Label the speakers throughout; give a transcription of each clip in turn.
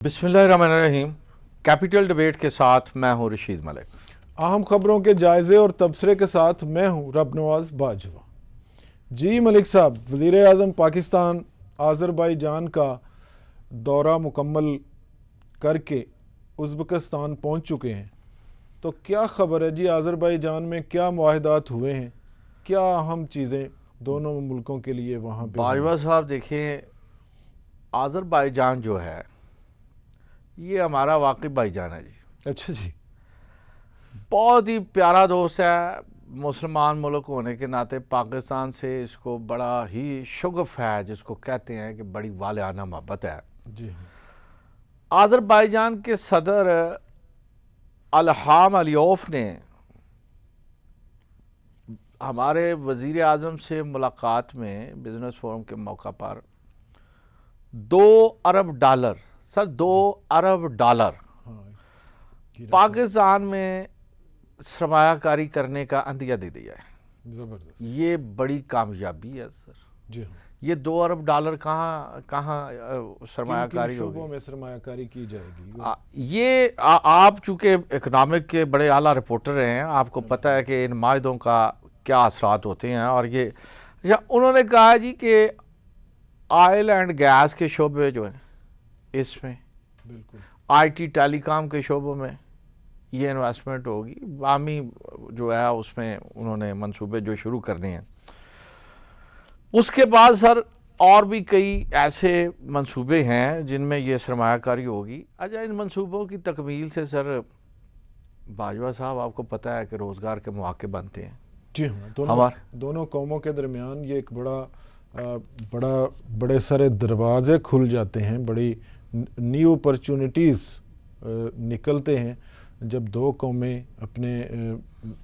Speaker 1: بسم اللہ الرحمن الرحیم۔ کیپٹل ڈیبیٹ کے ساتھ میں ہوں رشید ملک۔
Speaker 2: اہم خبروں کے جائزے اور تبصرے کے ساتھ میں ہوں رب نواز باجوہ۔ جی ملک صاحب، وزیر اعظم پاکستان آذربائیجان کا دورہ مکمل کر کے ازبکستان پہنچ چکے ہیں، تو کیا خبر ہے جی؟ آذربائیجان میں کیا معاہدات ہوئے ہیں؟ کیا اہم چیزیں دونوں ملکوں کے لیے وہاں پہ؟
Speaker 1: باجوہ صاحب دیکھیں، آذربائیجان جو ہے یہ ہمارا واقعی بھائی جان ہے جی۔
Speaker 2: اچھا جی،
Speaker 1: بہت ہی پیارا دوست ہے۔ مسلمان ملک ہونے کے ناطے پاکستان سے اس کو بڑا ہی شغف ہے، جس کو کہتے ہیں کہ بڑی والہانہ محبت ہے۔
Speaker 2: جی
Speaker 1: آذربائیجان کے صدر الہام علیوف نے ہمارے وزیر اعظم سے ملاقات میں بزنس فورم کے موقع پر $2 ارب $2 ارب پاکستان میں سرمایہ کاری کرنے کا عندیہ دے دیا ہے۔
Speaker 2: زبردست،
Speaker 1: یہ بڑی کامیابی ہے سر۔
Speaker 2: جی ہاں۔
Speaker 1: یہ $2 ارب کہاں سرمایہ کاری
Speaker 2: کن
Speaker 1: ہوگی؟
Speaker 2: شعبوں میں سرمایہ کاری کی جائے گی؟
Speaker 1: یہ آپ چونکہ اکنامک کے بڑے اعلیٰ رپورٹر رہے ہیں، آپ کو پتہ ہے کہ ان معاہدوں کا کیا اثرات ہوتے ہیں۔ اور یہ انہوں نے کہا جی کہ آئل اینڈ گیس کے شعبے جو ہیں اس میں،
Speaker 2: بالکل،
Speaker 1: آئی ٹی ٹیلی کام کے شعبوں میں یہ انویسٹمنٹ ہوگی۔ عوامی جو ہے اس میں انہوں نے منصوبے جو شروع کرنے ہیں۔ اس کے بعد سر اور بھی کئی ایسے منصوبے ہیں جن میں یہ سرمایہ کاری ہوگی۔ اچھا، ان منصوبوں کی تکمیل سے سر باجوہ صاحب آپ کو پتہ ہے کہ روزگار کے مواقع بنتے ہیں۔
Speaker 2: جی ہاں، دونوں قوموں کے درمیان یہ ایک بڑے سارے دروازے کھل جاتے ہیں، بڑی نیو اپرچونٹیز نکلتے ہیں جب دو قومیں اپنے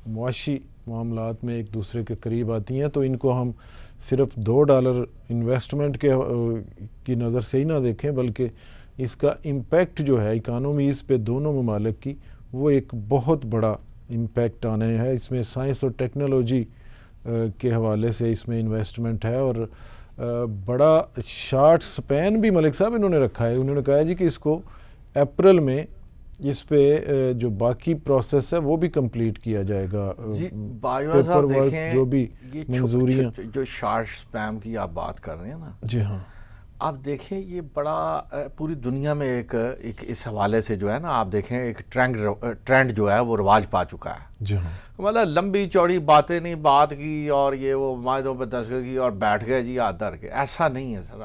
Speaker 2: معاشی معاملات میں ایک دوسرے کے قریب آتی ہیں۔ تو ان کو ہم صرف $2 انویسٹمنٹ کی نظر سے ہی نہ دیکھیں، بلکہ اس کا امپیکٹ جو ہے اکانومیز پہ دونوں ممالک کی، وہ ایک بہت بڑا امپیکٹ آنے ہے۔ اس میں سائنس اور ٹیکنالوجی کے حوالے سے اس میں انویسٹمنٹ ہے، اور بڑا شارٹ سپین بھی ملک صاحب انہوں نے رکھا ہے۔ انہوں نے کہا ہے جی کہ اس کو اپریل میں اس پہ جو باقی پروسیس ہے وہ بھی کمپلیٹ کیا جائے گا۔
Speaker 1: جی باجوہ صاحب دیکھیں،
Speaker 2: جو بھی منظوریاں،
Speaker 1: جو شارٹ سپیم کی آپ بات کر رہے ہیں نا،
Speaker 2: جی ہاں،
Speaker 1: آپ دیکھیں یہ بڑا پوری دنیا میں ایک اس حوالے سے جو ہے نا، آپ دیکھیں ایک ٹرینڈ جو ہے وہ رواج پا چکا ہے۔
Speaker 2: جی ہاں،
Speaker 1: مطلب لمبی چوڑی باتیں نہیں، بات کی اور یہ وہ معاہدوں پہ دستخط کی اور بیٹھ گئے جی ہاتھ دھر کے، ایسا نہیں ہے سر۔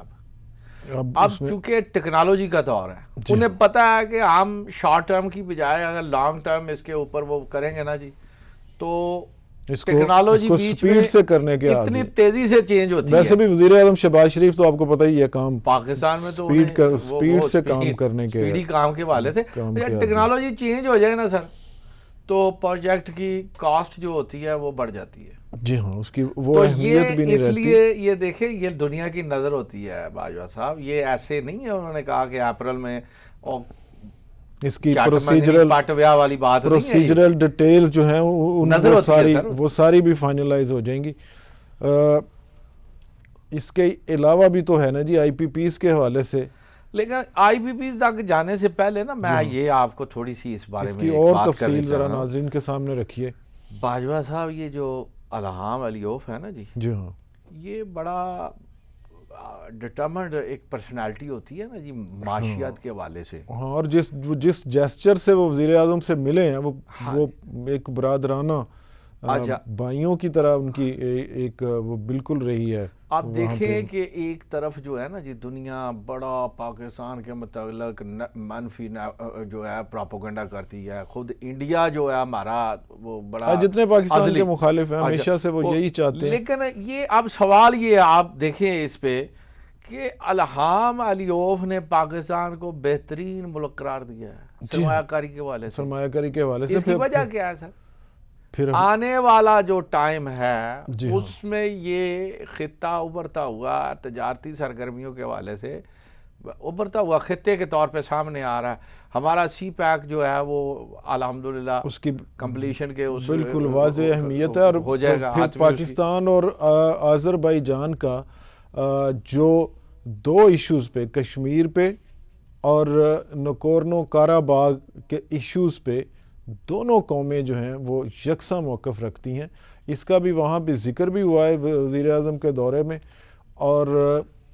Speaker 1: اب چونکہ ٹیکنالوجی کا دور ہے، انہیں پتہ ہے کہ ہم شارٹ ٹرم کی بجائے اگر لانگ ٹرم اس کے اوپر وہ کریں گے نا جی، تو ٹیکنالوجی بیچ میں
Speaker 2: سپیڈ سے کرنے کے
Speaker 1: اتنی تیزی سے چینج ہوتی ہے۔
Speaker 2: ویسے بھی وزیر اعظم شہباز شریف تو آپ کو پتہ ہی ہے کام
Speaker 1: پاکستان میں تو
Speaker 2: سپیڈ سے کام کرنے کے،
Speaker 1: سپیڈی کام کے حوالے سے ٹیکنالوجی چینج ہو جائے نا سر، تو پروجیکٹ کی کاسٹ جو ہوتی ہے وہ بڑھ جاتی ہے۔
Speaker 2: جی ہاں، اس کی وہ اہمیت بھی نہیں رہتی۔
Speaker 1: اس لیے یہ دیکھیں، یہ دنیا کی نظر ہوتی ہے باجوہ صاحب، یہ ایسے نہیں ہے انہوں نے کہا کہ اپریل میں
Speaker 2: اس کی پروسیجرل ڈیٹیل جو ہیں وہ ساری بھی فائنلائز ہو جائیں گی۔ اس کے علاوہ بھی تو ہے نا جی آئی پی پیز کے حوالے سے،
Speaker 1: لیکن آئی پی پیز تک جانے سے پہلے نا میں یہ آپ کو تھوڑی سی اس بارے میں
Speaker 2: اور تفصیل ذرا ناظرین کے سامنے رکھیے۔
Speaker 1: باجوہ صاحب یہ جو الہام علیوف ہے نا جی
Speaker 2: ہاں،
Speaker 1: یہ بڑا ڈٹرمنڈ ایک پرسنالٹی ہوتی ہے نا جی معاشیات کے حوالے سے۔
Speaker 2: ہاں، اور جس جیسچر سے وہ وزیر اعظم سے ملے ہیں وہ ایک برادرانہ بھائیوں کی طرح ان کی ایک وہ بالکل رہی ہے۔
Speaker 1: آپ دیکھیں کہ ایک طرف جو ہے نا جی دنیا بڑا پاکستان کے متعلق منفی جو ہے پراپوگنڈا کرتی ہے، خود انڈیا جو ہے ہمارا وہ بڑا
Speaker 2: جتنے پاکستان کے مخالف ہیں ہمیشہ سے وہ یہی چاہتے ہیں۔
Speaker 1: لیکن یہ اب سوال یہ آپ دیکھیں اس پہ کہ الہام علیوف نے پاکستان کو بہترین ملک قرار دیا ہے سرمایہ کاری کے حوالے سے۔
Speaker 2: سرمایہ کاری کے حوالے سے
Speaker 1: اس کی وجہ کیا ہے سر؟
Speaker 2: پھر
Speaker 1: آنے والا جو ٹائم ہے اس میں یہ خطہ ابھرتا ہوا تجارتی سرگرمیوں کے حوالے سے ابھرتا ہوا خطے کے طور پہ سامنے آ رہا ہے۔ ہمارا سی پیک جو ہے وہ الحمدللہ
Speaker 2: اس کی
Speaker 1: کمپلیشن کے اس
Speaker 2: بالکل واضح اہمیت ہے، اور
Speaker 1: ہو جائے گا۔
Speaker 2: پھر پاکستان اور آذربائیجان کا جو دو ایشوز پہ، کشمیر پہ اور نکورنو کاراباغ کے ایشوز پہ دونوں قومیں جو ہیں وہ یکساں موقف رکھتی ہیں. اس کا بھی وہاں پہ ذکر بھی ہوا ہے وزیر اعظم کے دورے میں, اور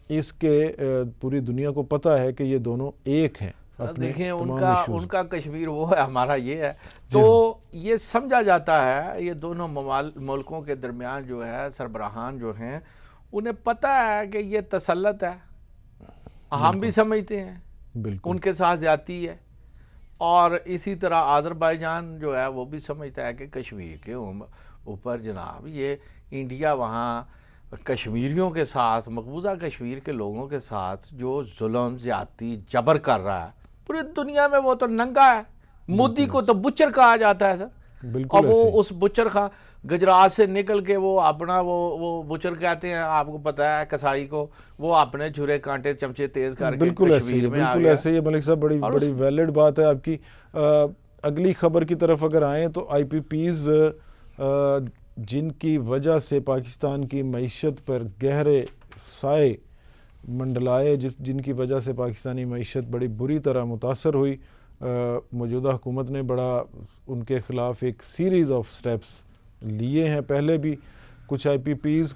Speaker 2: اس کے پوری دنیا کو پتہ ہے کہ یہ دونوں ایک ہیں.
Speaker 1: دیکھیں ان کا کشمیر وہ ہے, ہمارا یہ ہے, تو یہ سمجھا جاتا ہے یہ دونوں ملکوں کے درمیان جو ہے سربراہان جو ہیں انہیں پتہ ہے کہ یہ تسلط ہے, ہم بھی سمجھتے ہیں
Speaker 2: بالکل
Speaker 1: ان کے ساتھ زیادتی ہے, اور اسی طرح آذربائیجان جو ہے وہ بھی سمجھتا ہے کہ کشمیر کے اوپر جناب یہ انڈیا وہاں کشمیریوں کے ساتھ, مقبوضہ کشمیر کے لوگوں کے ساتھ جو ظلم زیادتی جبر کر رہا ہے پوری دنیا میں, وہ تو ننگا ہے. مودی کو تو بچر کہا جاتا ہے سر, اور وہ اس بچر گجرات سے نکل کے وہ اپنا وہ بچر کہتے ہیں, آپ کو پتہ ہے کسائی کو, وہ اپنے چھرے کانٹے چمچے تیز کر کے کشمیر میں آ گیا.
Speaker 2: بالکل ایسے ہی ملک صاحب, بڑی ویلڈ بات ہے آپ کی. اگلی خبر کی طرف اگر آئیں تو آئی پی پیز جن کی وجہ سے پاکستان کی معیشت پر گہرے سائے منڈلائے, جن کی وجہ سے پاکستانی معیشت بڑی بری طرح متاثر ہوئی, موجودہ حکومت نے بڑا ان کے خلاف ایک سیریز آف سٹیپس لیے ہیں. پہلے بھی کچھ آئی پی پیز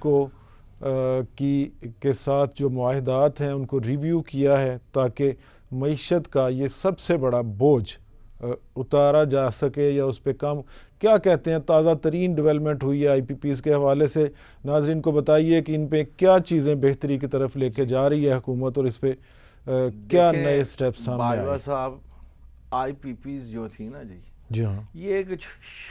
Speaker 2: کے ساتھ جو معاہدات ہیں ان کو ریویو کیا ہے تاکہ معیشت کا یہ سب سے بڑا بوجھ اتارا جا سکے یا اس پہ کم. کیا کہتے ہیں تازہ ترین ڈیولپمنٹ ہوئی ہے آئی پی پیز کے حوالے سے, ناظرین کو بتائیے کہ ان پہ کیا چیزیں بہتری کی طرف لے کے جا رہی ہے حکومت, اور اس پہ کیا نئے سٹیپس سامنے آئے.
Speaker 1: باجوہ صاحب, آئی پی پیز جو تھی نا
Speaker 2: جی ہاں,
Speaker 1: یہ ایک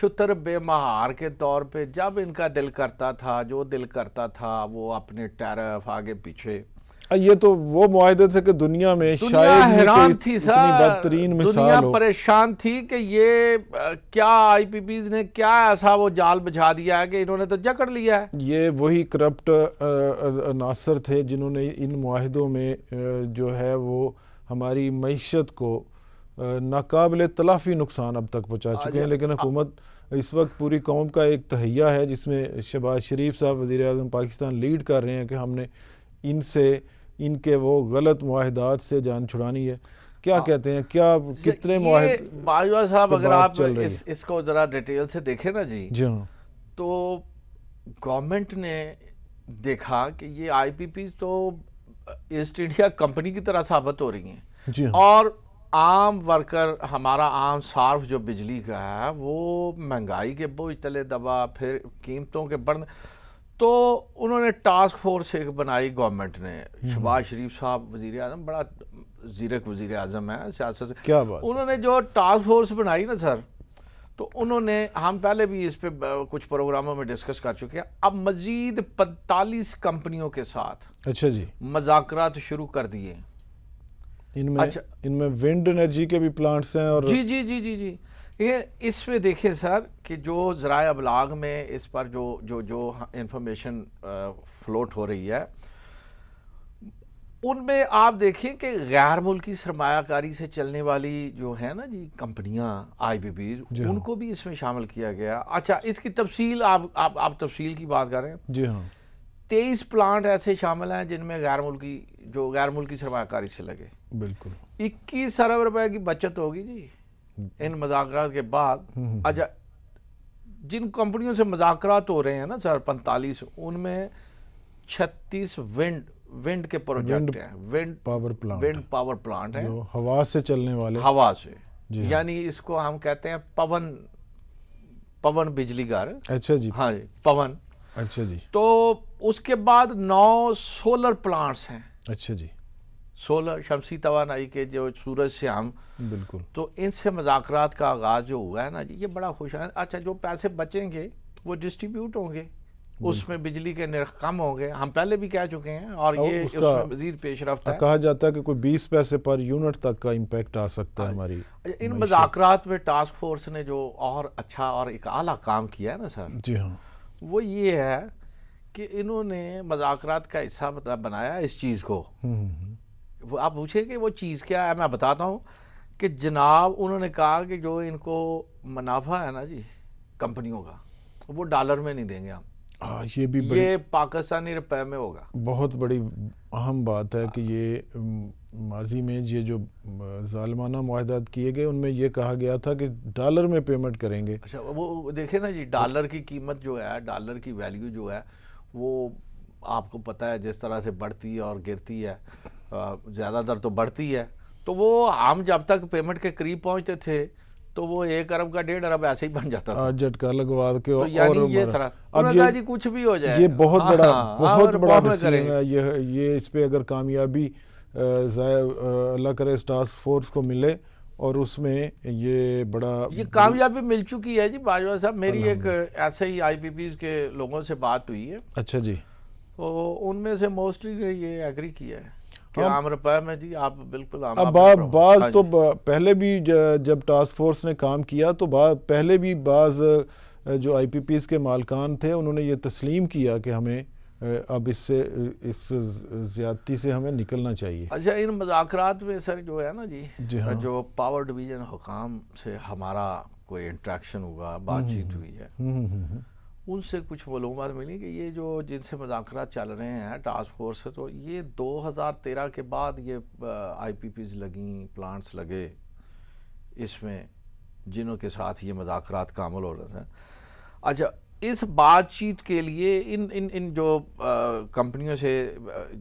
Speaker 1: شتر بے مہار کے طور پہ جب ان کا دل کرتا تھا, جو دل کرتا تھا وہ اپنے ٹیرف آگے پیچھے,
Speaker 2: یہ تو وہ معاہدے تھے کہ دنیا میں
Speaker 1: دنیا حیران تھی
Speaker 2: اتنی
Speaker 1: سر,
Speaker 2: بدترین مثال
Speaker 1: دنیا
Speaker 2: ہو.
Speaker 1: پریشان تھی کہ یہ کیا آئی پی پیز نے کیا ایسا وہ جال بچھا دیا ہے کہ انہوں نے تو جکڑ لیا ہے.
Speaker 2: یہ وہی کرپٹ عناصر تھے جنہوں نے ان معاہدوں میں جو ہے وہ ہماری معیشت کو ناقابل تلافی نقصان اب تک پہنچا چکے ہیں. لیکن حکومت اس وقت پوری قوم کا ایک تہیہ ہے جس میں شہباز شریف صاحب وزیر اعظم پاکستان لیڈ کر رہے ہیں کہ ہم نے ان کے وہ غلط معاہدات سے جان چھڑانی ہے. کیا کہتے ہیں, کیا کتنے معاہدے
Speaker 1: باجوہ صاحب اگر آپ اس کو ذرا ڈیٹیل سے دیکھیں نا جی
Speaker 2: ہاں,
Speaker 1: تو گورنمنٹ نے دیکھا کہ یہ آئی پی پی تو ایسٹ انڈیا کمپنی کی طرح ثابت ہو رہی ہیں,
Speaker 2: جی ہاں,
Speaker 1: اور عام ورکر ہمارا عام صارف جو بجلی کا ہے وہ مہنگائی کے بوجھ تلے دبا, پھر قیمتوں کے بڑھنے, تو انہوں نے ٹاسک فورس ایک بنائی گورنمنٹ نے. شہباز شریف صاحب وزیر اعظم بڑا زیرک وزیر اعظم ہے سیاست سے,
Speaker 2: کیا بات,
Speaker 1: انہوں نے جو ٹاسک فورس بنائی نا سر, تو انہوں نے, ہم پہلے بھی اس پہ کچھ پروگراموں میں ڈسکس کر چکے ہیں, اب مزید 45 کمپنیوں کے ساتھ
Speaker 2: اچھا جی,
Speaker 1: مذاکرات شروع کر دیے.
Speaker 2: ان میں ونڈ انرجی کے بھی پلانٹس ہیں, اور
Speaker 1: جی جی جی جی جی یہ اس پہ دیکھیں سر کہ جو ذرائع ابلاغ میں اس پر جو انفارمیشن فلوٹ ہو رہی ہے ان میں آپ دیکھیں کہ غیر ملکی سرمایہ کاری سے چلنے والی جو ہے نا جی کمپنیاں آئی پی پیز, ان کو بھی اس میں شامل کیا گیا. اچھا, اس کی تفصیل آپ تفصیل کی بات کر رہے ہیں.
Speaker 2: جی ہاں,
Speaker 1: 23 پلانٹ ایسے شامل ہیں جن میں غیر ملکی سرمایہ کاری سے لگے.
Speaker 2: بالکل
Speaker 1: 21 ارب روپے کی بچت ہوگی جی ان مذاکرات کے بعد. اچھا, جن کمپنیوں سے مذاکرات ہو رہے ہیں نا سر 45, ان میں 36 ونڈ کے پروجیکٹ ہیں, ونڈ پاور پلانٹ ہیں,
Speaker 2: ہوا سے چلنے والے,
Speaker 1: ہوا سے, یعنی اس کو ہم کہتے ہیں پون بجلی گھر.
Speaker 2: اچھا جی,
Speaker 1: ہاں جی, پون.
Speaker 2: اچھا جی,
Speaker 1: تو اس کے بعد 9 سولر پلانٹس ہیں.
Speaker 2: اچھا جی,
Speaker 1: سولر شمسی توانائی کے جو سورج سے ہم,
Speaker 2: بالکل,
Speaker 1: تو ان سے مذاکرات کا آغاز جو ہوا ہے نا جی, یہ بڑا خوش ہے. اچھا, جو پیسے بچیں گے وہ ڈسٹریبیوٹ ہوں گے, اس میں بجلی کے نرخ کم ہوں گے, ہم پہلے بھی کہہ چکے ہیں, اور یہ اس میں مزید پیش رفت ہے.
Speaker 2: کہا جاتا ہے کہ کوئی 20 پیسے پر یونٹ تک کا امپیکٹ آ سکتا ہے ہماری.
Speaker 1: ان مذاکرات میں ٹاسک فورس نے جو اور اچھا اور ایک اعلیٰ کام کیا ہے نا سر,
Speaker 2: جی ہاں,
Speaker 1: وہ یہ ہے کہ انہوں نے مذاکرات کا حصہ بنایا اس چیز کو. آپ پوچھیں کہ وہ چیز کیا ہے, میں بتاتا ہوں کہ جناب انہوں نے کہا کہ جو ان کو منافع ہے نا جی کمپنیوں کا, وہ ڈالر میں نہیں دیں گے ہم.
Speaker 2: یہ بھی بڑی
Speaker 1: یہ پاکستانی روپے میں ہوگا.
Speaker 2: بہت بڑی اہم بات ہے کہ یہ ماضی میں یہ جو ظالمانہ معاہدات کیے گئے ان میں یہ کہا گیا تھا کہ ڈالر میں پیمنٹ کریں گے.
Speaker 1: اچھا وہ دیکھیں نا جی، ڈالر کی قیمت جو ہے، ڈالر کی ویلیو جو ہے وہ آپ کو پتہ ہے جس طرح سے بڑھتی ہے اور گرتی ہے، زیادہ تر تو بڑھتی ہے. تو وہ ہم جب تک پیمنٹ کے قریب پہنچتے تھے تو وہ 1 ارب کا 1.5 ارب ایسے ہی بن جاتا تھا.
Speaker 2: جھٹکا لگوا کے
Speaker 1: تو یعنی یہ طرح
Speaker 2: اب
Speaker 1: جی کچھ بھی ہو جائے،
Speaker 2: یہ بہت بڑا
Speaker 1: میں کریں
Speaker 2: ڈیسیژن ہے. یہ اس پہ اگر کامیابی اللہ کرے اس ٹاسک فورس کو ملے اور اس میں یہ بڑا
Speaker 1: یہ کامیابی مل چکی ہے جی. باجوہ صاحب میری ایک ایسے ہی آئی پی پیز کے لوگوں سے بات ہوئی ہے.
Speaker 2: اچھا جی.
Speaker 1: تو ان میں سے موسٹلی نے یہ ایگری کیا ہے کہ عام روپے میں جی آپ بالکل عام.
Speaker 2: اب بعض تو پہلے بھی جب ٹاسک فورس نے کام کیا تو پہلے بھی بعض جو آئی پی پیز کے مالکان تھے انہوں نے یہ تسلیم کیا کہ ہمیں اب اس زیادتی سے ہمیں نکلنا چاہیے.
Speaker 1: اچھا ان مذاکرات میں سر جو ہے نا جی،
Speaker 2: جو
Speaker 1: پاور ڈویژن حکام سے ہمارا کوئی انٹریکشن ہوا، بات چیت ہوئی ہے، ان سے کچھ معلومات ملی کہ یہ جو جن سے مذاکرات چل رہے ہیں ٹاسک فورس سے، تو یہ 2013 کے بعد یہ آئی پی پیز لگیں، پلانٹس لگے اس میں جنہوں کے ساتھ یہ مذاکرات کا عمل ہو رہا تھا. اچھا اس بات چیت کے لیے ان جو کمپنیوں سے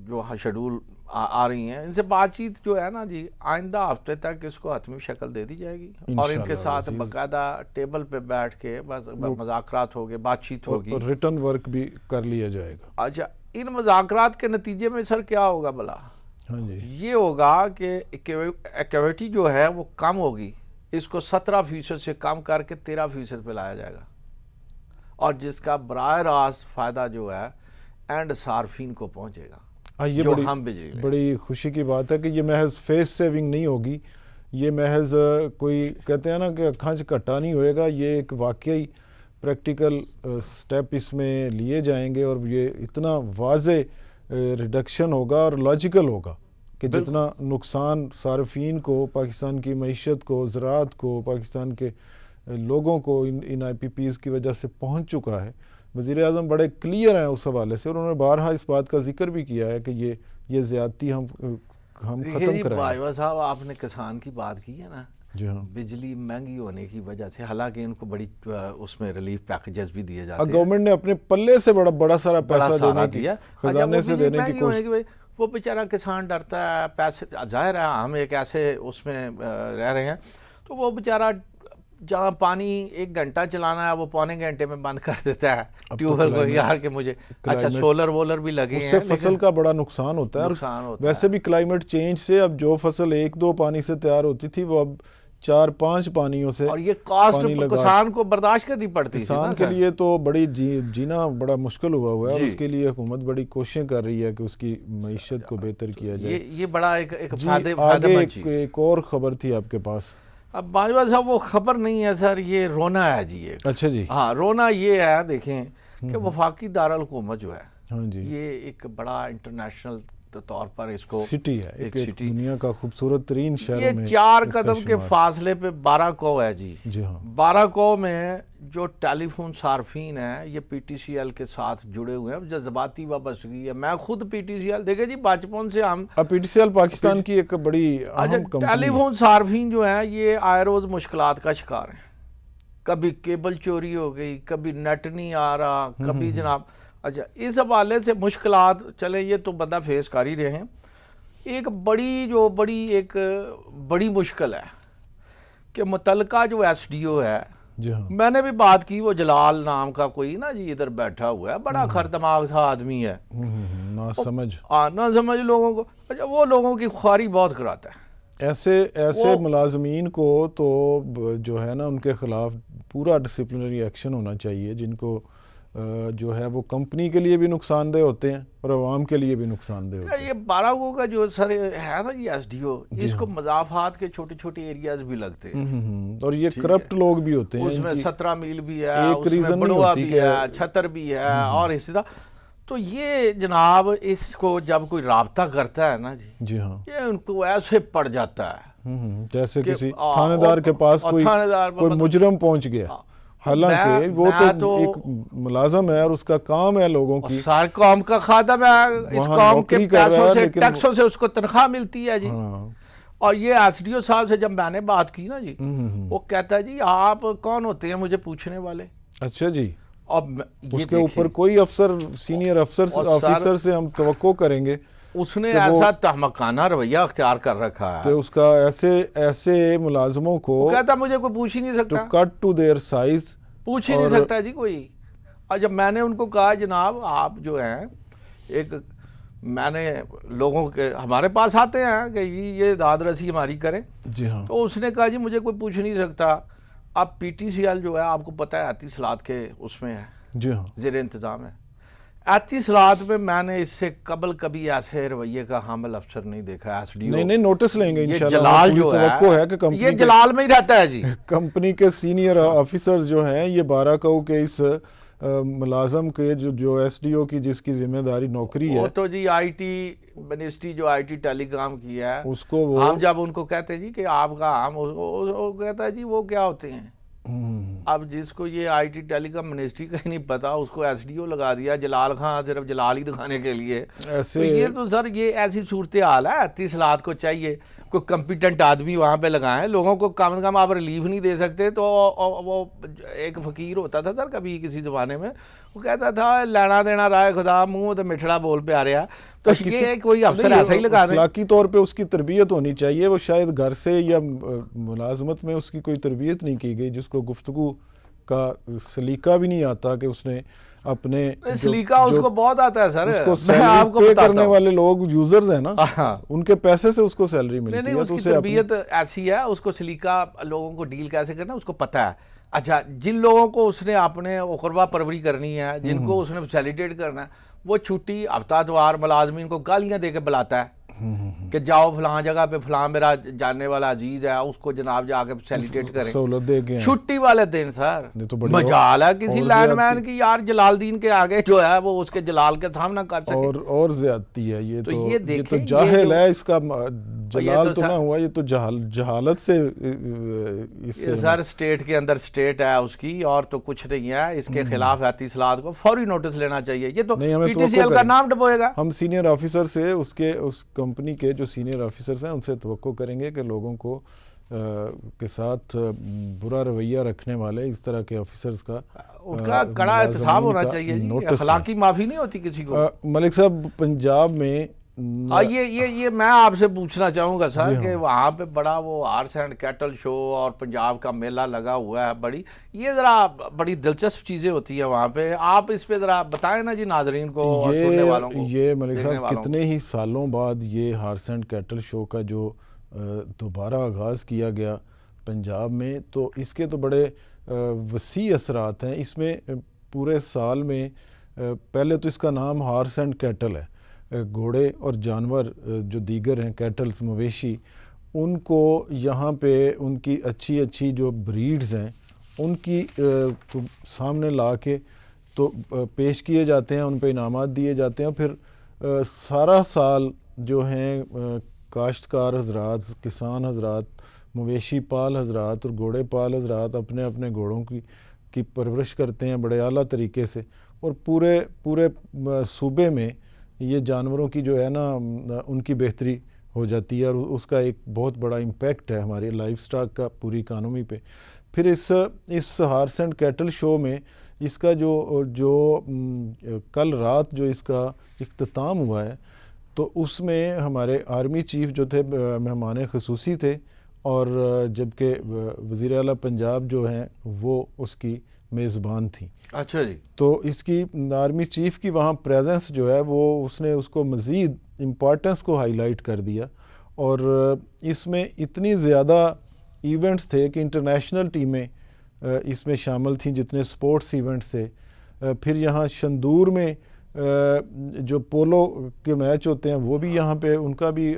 Speaker 1: جو شیڈول آ رہی ہیں، ان سے بات چیت جو ہے نا جی آئندہ ہفتے تک اس کو حتمی شکل دے دی جائے گی اور ان کے ساتھ باقاعدہ ٹیبل پہ بیٹھ کے مذاکرات ہوگے، بات چیت ہوگی،
Speaker 2: ریٹرن ورک بھی کر لیا جائے گا.
Speaker 1: اچھا ان مذاکرات کے نتیجے میں سر کیا ہوگا بلا؟
Speaker 2: ہاں جی.
Speaker 1: یہ ہوگا کہ ایکٹیویٹی جو ہے وہ کم ہوگی، اس کو 17% سے کم کر کے 13% پہ لایا جائے گا، اور جس کا براہ راست فائدہ جو ہے اینڈ صارفین کو پہنچے گا.
Speaker 2: یہ بڑی خوشی کی بات ہے کہ یہ محض فیس سیونگ نہیں ہوگی، یہ محض کوئی کہتے ہیں نا کہ کھنچ کٹا نہیں ہوئے گا. یہ ایک واقعی پریکٹیکل سٹیپ اس میں لیے جائیں گے اور یہ اتنا واضح ریڈکشن ہوگا اور لاجیکل ہوگا کہ جتنا نقصان صارفین کو، پاکستان کی معیشت کو، زراعت کو، پاکستان کے لوگوں کو ان آئی پی پیز کی وجہ سے پہنچ چکا ہے. وزیر اعظم بڑے کلیئر ہیں اس حوالے سے اور انہوں نے بارہا اس بات کا ذکر بھی کیا ہے کہ یہ زیادتی ہم ختم کریں.
Speaker 1: باجوہ صاحب آپ نے کسان کی بات کی ہے نا،
Speaker 2: جی ہاں،
Speaker 1: بجلی مہنگی ہونے کی وجہ سے، حالانکہ ان کو بڑی اس میں ریلیف پیکیجز بھی دیے جاتے ہیں،
Speaker 2: گورنمنٹ نے اپنے پلے سے بڑا سارا پیسہ دینے کی، خزانے سے دینے کی کوشش.
Speaker 1: وہ بیچارہ کسان ڈرتا ہے پیسے، ظاہر ہے ہم ایک ایسے اس میں رہ رہے ہیں تو وہ بیچارہ جہاں پانی 1 گھنٹہ چلانا ہے وہ پونے گھنٹے میں بند کر دیتا ہے ٹیوب ویل کو، یار کہ مجھے اچھا سولر بھی لگے ہیں،
Speaker 2: اس سے فصل کا بڑا نقصان ہوتا ہے. ویسے بھی کلائمیٹ چینج سے اب جو فصل 1-2 پانی سے تیار ہوتی تھی وہ اب 4-5 پانیوں سے،
Speaker 1: اور یہ کاسٹ کسان کو برداشت کرنی پڑتی ہے.
Speaker 2: کسان کے لیے تو بڑی جینا بڑا مشکل ہوا ہے اور اس کے لیے حکومت بڑی کوششیں کر رہی ہے کہ اس کی معیشت کو بہتر کیا جائے.
Speaker 1: یہ بڑا ایک
Speaker 2: آگے ایک اور خبر تھی آپ کے پاس.
Speaker 1: اب باجوہ صاحب وہ خبر نہیں ہے سر، یہ رونا ہے جی ایک.
Speaker 2: اچھا جی.
Speaker 1: ہاں رونا یہ ہے، دیکھیں کہ وفاقی دارالحکومت جو ہے،
Speaker 2: ہاں جی،
Speaker 1: یہ ایک بڑا انٹرنیشنل طور پر اس کو
Speaker 2: سٹی ہے، ایک دنیا کا خوبصورت ترین شہر
Speaker 1: یہ
Speaker 2: میں
Speaker 1: 4 قدم کے فاصلے پہ 12 کو ہے جی.
Speaker 2: جی ہاں،
Speaker 1: 12 کو میں جو ٹیلی فون صارفین ہیں یہ پی ٹی سی ایل کے ساتھ جڑے ہوئے ہیں، جذباتی وابستگی ہے. میں خود پی ٹی سی ایل، دیکھیں جی بچپن سے ہم
Speaker 2: P T C L Pakistan کی ایک بڑی اہم کمپنی.
Speaker 1: ٹیلی فون صارفین جو ہیں یہ آئے روز مشکلات کا شکار ہیں. کبھی کیبل چوری ہو گئی، کبھی نیٹ نہیں آ رہا، کبھی جناب. اچھا اس حوالے سے مشکلات چلیں یہ تو بندہ فیس کر ہی رہے ہیں. ایک بڑی مشکل ہے کہ متعلقہ جو ایس ڈی او ہے،
Speaker 2: جی ہاں،
Speaker 1: میں نے بھی بات کی، وہ جلال نام کا کوئی نا جی ادھر بیٹھا ہوا ہے، بڑا خر دماغ سا آدمی ہے،
Speaker 2: نہ سمجھ
Speaker 1: لوگوں کو. اچھا وہ لوگوں کی خواری بہت کراتا ہے.
Speaker 2: ایسے ملازمین کو تو جو ہے نا ان کے خلاف پورا ڈسپلنری ایکشن ہونا چاہیے، جن کو جو ہے وہ کمپنی کے لیے بھی نقصان دہ ہوتے ہیں اور عوام کے لیے بھی نقصان دہ ہوتے ہیں.
Speaker 1: یہ 12 کو کا جو سر ہے نا یہ ایس ڈی او، اس کو مضافات کے چھوٹے ایریاز بھی لگتے ہیں
Speaker 2: اور یہ کرپٹ لوگ بھی ہوتے ہیں.
Speaker 1: اس میں 17 میل بھی ہے، اس میں بڑوا بھی ہے، چھتر بھی ہے اور اسی طرح. تو یہ جناب اس کو جب کوئی رابطہ کرتا ہے نا جی ہاں، یہ ان کو ایسے پڑ جاتا ہے
Speaker 2: جیسے کسی تھانے دار کے پاس کوئی مجرم پہنچ گیا. حالانکہ وہ تو ایک ملازم ہے اور اس کا کام ہے لوگوں کی،
Speaker 1: سارے قوم کا خادم ہے، اس قوم کے پیسوں سے ٹیکسوں سے اس کو تنخواہ ملتی ہے جی. اور یہ ایس ڈی او صاحب سے جب میں نے بات کی نا جی، وہ کہتا ہے جی آپ کون ہوتے ہیں مجھے پوچھنے والے.
Speaker 2: اچھا جی.
Speaker 1: اب
Speaker 2: اس کے اوپر کوئی افسر، سینئر آفیسر سے ہم توقع کریں گے،
Speaker 1: اس نے ایسا تحمقانہ رویہ اختیار کر رکھا ہے
Speaker 2: کہ اس کا ایسے ملازموں کو
Speaker 1: کہتا مجھے کوئی پوچھ ہی نہیں سکتا،
Speaker 2: کٹ ٹو دیئر سائز،
Speaker 1: پوچھ ہی نہیں سکتا جی کوئی. اور جب میں نے ان کو کہا جناب آپ جو ہیں ایک، میں نے لوگوں کے ہمارے پاس آتے ہیں کہ یہ داد رسی ہماری کریں،
Speaker 2: جی ہاں،
Speaker 1: تو اس نے کہا جی مجھے کوئی پوچھ نہیں سکتا. اب پی ٹی سی ایل جو ہے آپ کو پتہ ہے اتصالات کے اس میں ہے،
Speaker 2: جی ہاں،
Speaker 1: زیر انتظام ہے. اتصالات میں نے اس سے قبل کبھی ایسے رویے کا حامل افسر نہیں دیکھا. ایس ڈی او
Speaker 2: نہیں نوٹس لیں گے
Speaker 1: یہ
Speaker 2: انشاءاللہ.
Speaker 1: جلال جو
Speaker 2: توقع ہے کہ
Speaker 1: یہ جلال میں ہی رہتا ہے جی.
Speaker 2: کمپنی کے سینئر آفیسرز جو ہیں یہ 12 کو کے اس ملازم کے جو ایس ڈی او کی جس کی ذمہ داری نوکری ہے،
Speaker 1: وہ تو جی آئی ٹی منسٹری جو آئی ٹی ٹیلی کام کی ہے،
Speaker 2: اس کو وہ
Speaker 1: ہم جب ان کو کہتے ہیں جی کہ آپ کا ہم، وہ کہتا ہے جی وہ کیا ہوتے ہیں. اب جس کو یہ I T tele com ministry کا ہی نہیں پتا اس کو ایس ڈی او لگا دیا جلال خان صرف جلال ہی دکھانے کے لیے. تو یہ تو سر یہ ایسی صورتحال ہے. اتصالات کو چاہیے کوئی کمپیٹنٹ آدمی وہاں پہ لگائیں. لوگوں کو کم از کم آپ ریلیف نہیں دے سکتے. تو وہ ایک فقیر ہوتا تھا سر کبھی کسی زمانے میں، وہ کہتا تھا لینا دینا رائے خدا منہ تو مٹھڑا بول پہ آ رہا. تو یہ کوئی افسر ایسا ہی لگا دیں.
Speaker 2: اخلاقی طور پہ اس کی تربیت ہونی چاہیے. وہ شاید گھر سے یا ملازمت میں اس کی کوئی تربیت نہیں کی گئی، جس کو گفتگو کا سلیقہ بھی نہیں آتا کہ اس نے اپنے
Speaker 1: سلیقہ اس کو بہت آتا ہے سر.
Speaker 2: اس کو
Speaker 1: میں آپ کو
Speaker 2: پے
Speaker 1: بتاتا
Speaker 2: کرنے
Speaker 1: ہوں
Speaker 2: والے لوگ یوزرز ہیں نا، ان کے پیسے سے اس کو سیلری ملتی ہے.
Speaker 1: نہیں اس کی تربیت ایسی ہے، اس کو سلیقہ لوگوں کو ڈیل کیسے کرنا اس کو پتہ ہے. اچھا جن لوگوں کو اس نے اپنے اقربا پروری کرنی ہے، جن کو اس نے فیسیلیٹیٹ کرنا ہے، وہ چھٹی ہفتہ اتوار ملازمین کو گالیاں دے کے بلاتا ہے کہ جاؤ فلاں جگہ پہ فلاں میرا جاننے والا عزیز ہے، اس کو جناب جا کے فیسیلیٹیٹ کریں
Speaker 2: سہولت دے کے
Speaker 1: چھٹی والے دن. سر مجال ہے کسی لائن مین کی یار جلال دین کے آگے جو ہے وہ اس کے جلال کے سامنا کر سکے.
Speaker 2: اور زیادتی ہے. یہ تو
Speaker 1: دیکھیں
Speaker 2: جاہل ہے. اس کا جلال تو نہ ہوا، یہ تو جہالت سے
Speaker 1: سر اسٹیٹ کے اندر اسٹیٹ ہے اس کی اور تو کچھ نہیں ہے. اس کے خلاف اتصالات کو فوری نوٹس لینا چاہیے. یہ تو پی ٹی سی ایل کا نام ڈبوئے گا.
Speaker 2: ہم سینئر آفیسر سے اس کمپنی کے جو سینئر آفیسرز ہیں ان سے توقع کریں گے کہ لوگوں کو کے ساتھ برا رویہ رکھنے والے اس طرح کے آفیسرز کا
Speaker 1: ان کا کڑا احتساب ہونا چاہیے جی. اخلاقی معافی نہیں ہوتی کسی کو.
Speaker 2: ملک صاحب پنجاب میں
Speaker 1: یہ میں آپ سے پوچھنا چاہوں گا سر کہ وہاں پہ بڑا وہ ہارس اینڈ کیٹل شو اور پنجاب کا میلہ لگا ہوا ہے. یہ ذرا بڑی دلچسپ چیزیں ہوتی ہیں وہاں پہ. آپ اس پہ ذرا بتائیں نا جی ناظرین کو اور سننے والوں کو.
Speaker 2: یہ ملک صاحب کتنے ہی سالوں بعد یہ ہارس اینڈ کیٹل شو کا جو دوبارہ آغاز کیا گیا پنجاب میں، تو اس کے تو بڑے وسیع اثرات ہیں. اس میں پورے سال میں پہلے تو اس کا نام ہارس اینڈ کیٹل ہے، گھوڑے اور جانور جو دیگر ہیں کیٹلز مویشی، ان کو یہاں پہ ان کی اچھی جو بریڈز ہیں ان کی سامنے لا کے تو پیش کیے جاتے ہیں، ان پہ انعامات دیے جاتے ہیں. پھر سارا سال جو ہیں کاشتکار حضرات، کسان حضرات، مویشی پال حضرات اور گھوڑے پال حضرات اپنے اپنے گھوڑوں کی پرورش کرتے ہیں بڑے اعلیٰ طریقے سے. اور پورے صوبے میں یہ جانوروں کی جو ہے نا ان کی بہتری ہو جاتی ہے اور اس کا ایک بہت بڑا امپیکٹ ہے ہماری لائف سٹاک کا پوری اکانومی پہ. پھر اس ہارس اینڈ کیٹل شو میں اس کا جو کل رات جو اس کا اختتام ہوا ہے، تو اس میں ہمارے آرمی چیف جو تھے مہمان خصوصی تھے، اور جبکہ وزیر اعلیٰ پنجاب جو ہیں وہ اس کی میزبان تھیں.
Speaker 1: اچھا جی. تو
Speaker 2: اس کی آرمی چیف کی وہاں پریزنس جو ہے وہ اس نے اس کو مزید امپورٹنس کو ہائی لائٹ کر دیا. اور اس میں اتنی زیادہ ایونٹس تھے کہ انٹرنیشنل ٹیمیں اس میں شامل تھیں جتنے سپورٹس ایونٹس تھے. پھر یہاں شندور میں جو پولو کے میچ ہوتے ہیں وہ بھی یہاں پہ ان کا بھی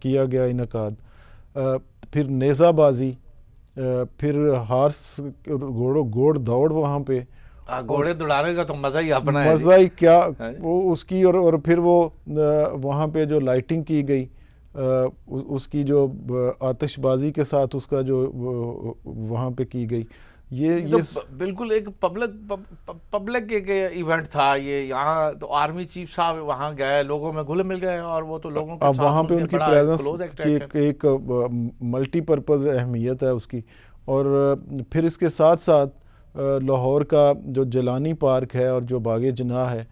Speaker 2: کیا گیا انعقاد. پھر نیزہ بازی، پھر ہارس گھوڑ دوڑ وہاں پہ.
Speaker 1: گھوڑے دوڑانے کا تو مزہ ہی اپنا ہے.
Speaker 2: مزہ ہی کیا وہ اس کی. اور پھر وہ وہاں پہ جو لائٹنگ کی گئی اس کی جو آتش بازی کے ساتھ اس کا جو وہاں پہ کی گئی، یہ
Speaker 1: بالکل ایک پبلک ایک ایونٹ تھا یہ. یہاں تو آرمی چیف صاحب وہاں گئے, لوگوں میں گھل مل گئے, اور وہ تو لوگوں کے ساتھ
Speaker 2: وہاں پہ ان کی پریزنس کی ایک ملٹی پرپز اہمیت ہے اس کی. اور پھر اس کے ساتھ ساتھ لاہور کا جو جیلانی پارک ہے اور جو باغ جناح ہے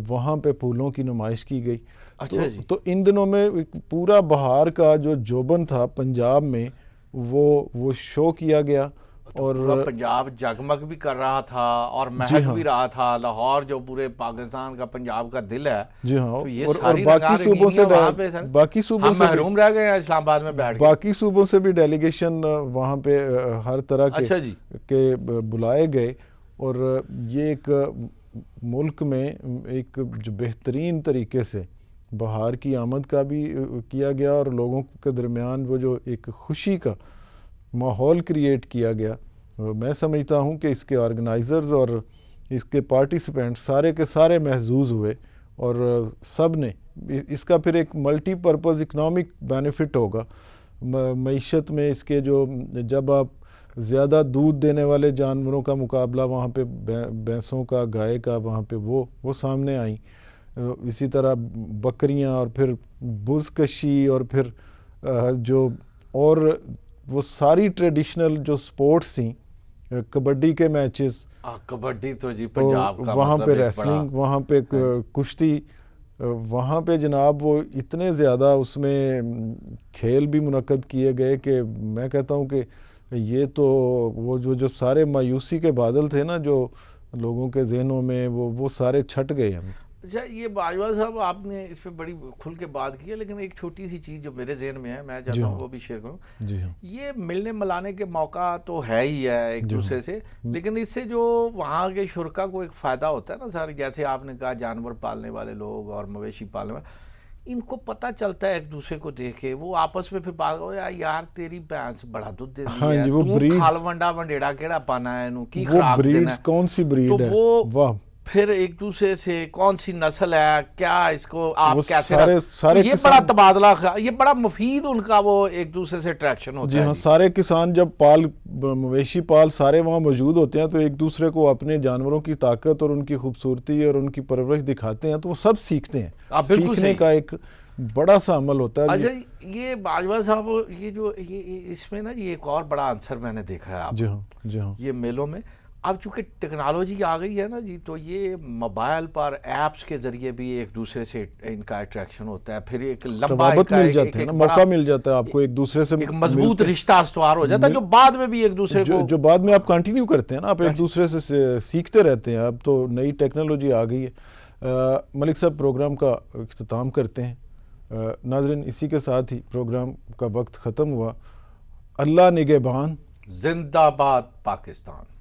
Speaker 2: وہاں پہ پھولوں کی نمائش کی گئی.
Speaker 1: اچھا جی.
Speaker 2: تو ان دنوں میں پورا بہار کا جو جوبن تھا پنجاب میں وہ شو کیا گیا, اور
Speaker 1: پنجاب جگمگ بھی کر رہا تھا اور مہک بھی رہا تھا. لاہور جو پورے پاکستان کا پنجاب کا دل ہے,
Speaker 2: جی ہاں,
Speaker 1: تو یہ
Speaker 2: اور
Speaker 1: ساری باقی صوبوں سے محروم رہ گئے ہیں اسلام آباد میں بیٹھ کے.
Speaker 2: باقی صوبوں سے بھی ڈیلیگیشن وہاں پہ ہر طرح کے بلائے گئے, اور یہ ایک ملک میں ایک جو بہترین طریقے سے بہار کی آمد کا بھی کیا گیا, اور لوگوں کے درمیان وہ جو ایک خوشی کا ماحول کریٹ کیا گیا. میں سمجھتا ہوں کہ اس کے آرگنائزرز اور اس کے پارٹیسپینٹ سارے کے سارے محظوظ ہوئے, اور سب نے اس کا پھر ایک ملٹی پرپز اکنامک بینیفٹ ہوگا معیشت میں. اس کے جو جب آپ زیادہ دودھ دینے والے جانوروں کا مقابلہ وہاں پہ بھینسوں کا, گائے کا, وہاں پہ وہ سامنے آئیں. اسی طرح بکریاں, اور پھر بزکشی, اور پھر جو اور وہ ساری ٹریڈیشنل جو سپورٹس تھیں, کبڈی کے میچز,
Speaker 1: کبڈی تو جی پنجاب کا
Speaker 2: وہاں پہ ریسلنگ, وہاں پہ کشتی, وہاں پہ جناب وہ اتنے زیادہ اس میں کھیل بھی منعقد کیے گئے کہ میں کہتا ہوں کہ یہ تو وہ جو سارے مایوسی کے بادل تھے نا جو لوگوں کے ذہنوں میں, وہ سارے چھٹ گئے ہمیں.
Speaker 1: اچھا, یہ باجوہ صاحب آپ نے اس پہ بڑی کھل کے بات کی ہے, لیکن ایک چھوٹی سی چیز جو میرے ذہن میں ہے میں چاہتا ہوں وہ بھی شیئر کروں.
Speaker 2: جی ہاں,
Speaker 1: یہ ملنے ملانے کے موقع تو ہے ہی ہے ایک دوسرے سے, لیکن اس سے جو وہاں کے شرکا کو ایک فائدہ ہوتا ہے نا سر, جیسے آپ نے کہا جانور پالنے والے لوگ اور مویشی پالنے والے, ان کو پتہ چلتا ہے ایک دوسرے کو دیکھ کے, وہ آپس میں پھر بات ہو یار تیری بھینس بڑا دودھ دے دی ہے, تو کھال ونڈا ونڈیڑا کیڑا پانا ہے, انہوں کی خراب دینا ہے,
Speaker 2: کون سی بریڈ ہے,
Speaker 1: وہ پھر ایک دوسرے سے کون سی نسل ہے, کیا اس کو آپ کیسے یہ بڑا تبادلہ, یہ بڑا مفید ان کا وہ ایک دوسرے سے اٹریکشن ہوتا ہے.
Speaker 2: جی ہاں, سارے کسان جب مویشی پال سارے وہاں موجود ہوتے ہیں تو ایک دوسرے کو اپنے جانوروں کی طاقت اور ان کی خوبصورتی اور ان کی پرورش دکھاتے ہیں, تو وہ سب سیکھتے ہیں. سیکھنے کا ایک بڑا سا عمل ہوتا ہے.
Speaker 1: اچھا, یہ باجوہ صاحب یہ جو اس میں نا یہ ایک اور بڑا عنصر میں نے دیکھا ہے آپ,
Speaker 2: جی ہاں, جی ہاں,
Speaker 1: یہ میلوں میں اب چونکہ ٹیکنالوجی آ گئی ہے نا جی, تو یہ موبائل پر ایپس کے ذریعے بھی ایک دوسرے سے ان کا اٹریکشن ہوتا ہے, پھر ایک لمبا
Speaker 2: موقع مل جاتا ہے آپ کو ایک دوسرے سے,
Speaker 1: ایک مضبوط رشتہ استوار ہو جاتا ہے جو بعد میں بھی ایک دوسرے کو
Speaker 2: جو بعد میں آپ کنٹینیو کرتے ہیں نا, آپ ایک دوسرے سے سیکھتے رہتے ہیں. اب تو نئی ٹیکنالوجی آ گئی ہے. ملک صاحب پروگرام کا اختتام کرتے ہیں. ناظرین, اسی کے ساتھ ہی پروگرام کا وقت ختم ہوا. اللہ نگہبان.
Speaker 1: زندہ باد پاکستان.